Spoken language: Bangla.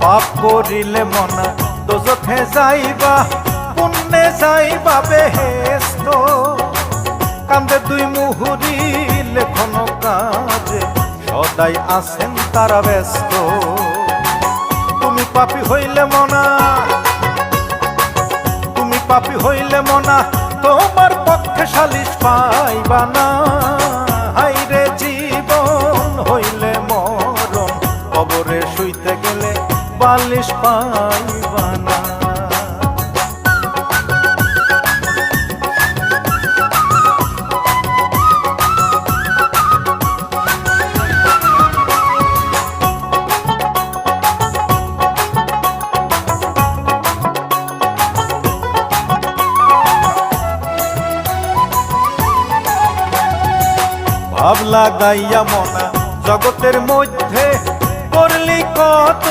পাপ করিলে মনা দোজখে যাইবা, পুণ্যে যাইবা বেহেশত। কান্দে দুই মুহুরি লেখন কাজে, সদাই আছেন তারা ব্যস্ত। তুমি পাপী হইলে মনা, তুমি পাপী হইলে মনা, তোমার পক্ষে সালিশ পাইবা না। হাইরে জীবন হইলে মরণ, কবরে শুইতে গেলে বালিশ পাইবা না। ভাব লাগাইয়া মনা জগতের মধ্যে করলি কত